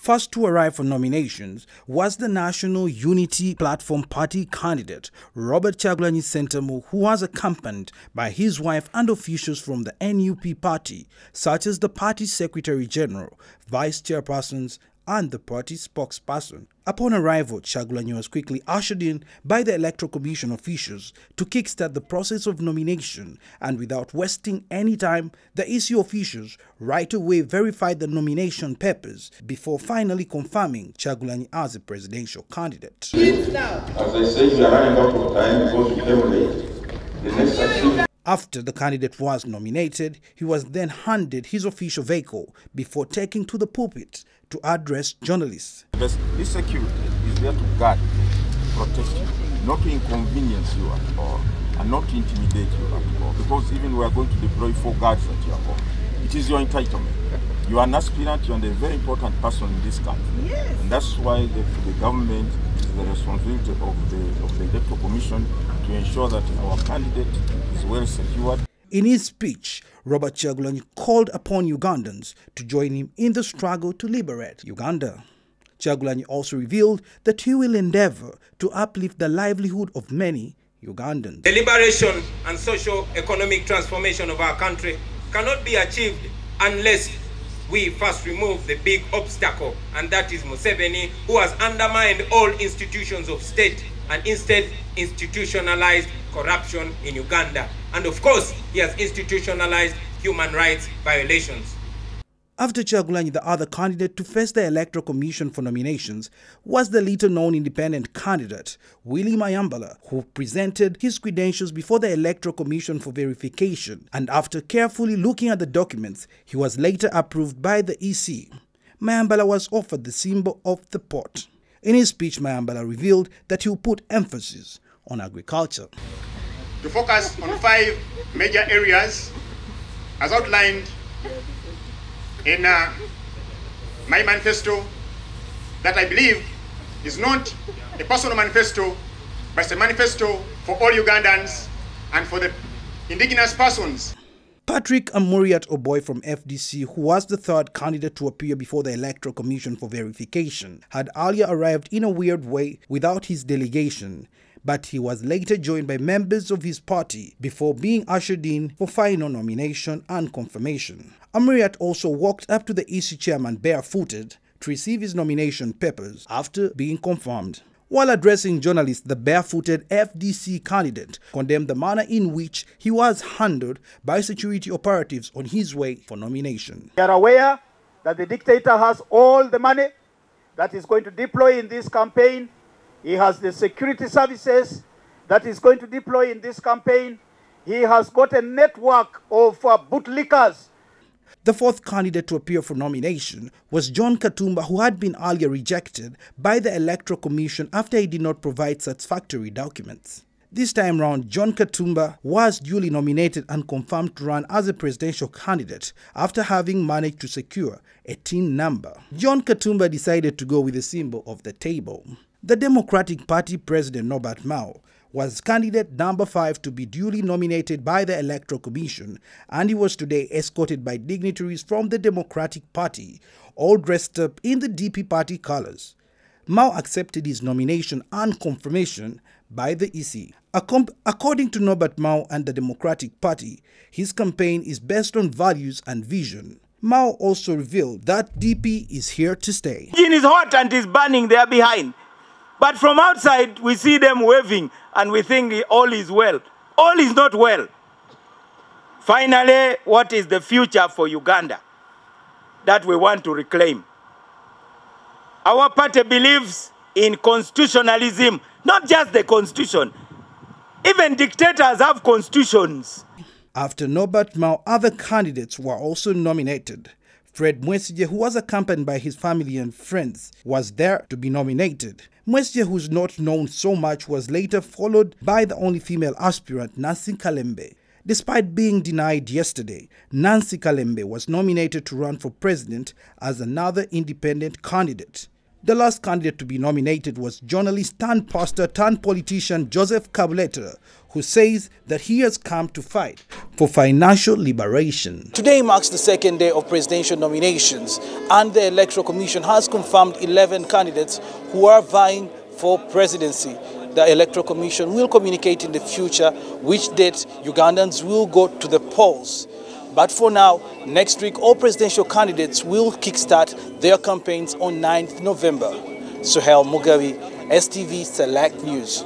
First to arrive for nominations was the National Unity Platform Party candidate Robert Kyagulanyi Ssentamu, who was accompanied by his wife and officials from the NUP party, such as the party Secretary General, Vice Chairpersons, and the party spokesperson. Upon arrival, Kyagulanyi was quickly ushered in by the Electoral Commission officials to kickstart the process of nomination, and without wasting any time, the EC officials right away verified the nomination papers before finally confirming Kyagulanyi as a presidential candidate. As I said, we are running out of time because we came late. The next action. After the candidate was nominated, he was then handed his official vehicle before taking to the pulpit to address journalists. This security is there to guard, protect you, not to inconvenience you at all, and not to intimidate you at all. Because even we are going to deploy 4 guards at your home. It is your entitlement. You are an aspirant, you are a very important person in this country. Yes. And that's why the government is the responsibility of the Electoral Commission to ensure that our candidate is well secured. In his speech, Robert Kyagulanyi called upon Ugandans to join him in the struggle to liberate Uganda. Kyagulanyi also revealed that he will endeavor to uplift the livelihood of many Ugandans. The liberation and socio-economic transformation of our country cannot be achieved unless we first remove the big obstacle, and that is Museveni, who has undermined all institutions of state and instead institutionalized corruption in Uganda. And of course, he has institutionalized human rights violations. After Kyagulanyi, the other candidate to face the Electoral Commission for nominations was the little-known independent candidate, Willie Mayambala, who presented his credentials before the Electoral Commission for verification, and after carefully looking at the documents, he was later approved by the EC. Mayambala was offered the symbol of the pot. In his speech, Mayambala revealed that he will put emphasis on agriculture. To focus on 5 major areas as outlined in my manifesto, that I believe is not a personal manifesto, but it's a manifesto for all Ugandans and for the indigenous persons. Patrick Amuriat Oboy from FDC, who was the 3rd candidate to appear before the Electoral Commission for verification, had earlier arrived in a weird way without his delegation, but he was later joined by members of his party before being ushered in for final nomination and confirmation. Amuriat also walked up to the EC chairman barefooted to receive his nomination papers after being confirmed. While addressing journalists, the barefooted FDC candidate condemned the manner in which he was handled by security operatives on his way for nomination. We are aware that the dictator has all the money that is going to deploy in this campaign. He has the security services that is going to deploy in this campaign. He has got a network of bootlickers. The 4th candidate to appear for nomination was John Katumba, who had been earlier rejected by the Electoral Commission after he did not provide satisfactory documents. This time round, John Katumba was duly nominated and confirmed to run as a presidential candidate after having managed to secure a TIN number. John Katumba decided to go with the symbol of the table. The Democratic Party President Norbert Mao was candidate number 5 to be duly nominated by the Electoral Commission, and he was today escorted by dignitaries from the Democratic Party, all dressed up in the DP party colors. Mao accepted his nomination and confirmation by the EC. According to Norbert Mao and the Democratic Party, his campaign is based on values and vision. Mao also revealed that DP is here to stay. The engine is hot and is burning there behind. But from outside, we see them waving and we think all is well. All is not well. Finally, what is the future for Uganda that we want to reclaim? Our party believes in constitutionalism, not just the constitution. Even dictators have constitutions. After Norbert Mao, other candidates were also nominated. Fred Mwesigye, who was accompanied by his family and friends, was there to be nominated. Mwesigye, who's not known so much, was later followed by the only female aspirant, Nancy Kalembe. Despite being denied yesterday, Nancy Kalembe was nominated to run for president as another independent candidate. The last candidate to be nominated was journalist turned pastor turned politician Joseph Kabuleta, who says that he has come to fight for financial liberation. Today marks the second day of presidential nominations, and the Electoral Commission has confirmed 11 candidates who are vying for presidency. The Electoral Commission will communicate in the future which date Ugandans will go to the polls. But for now, next week, all presidential candidates will kickstart their campaigns on 9th November. Suhail Mugabe, STV Select News.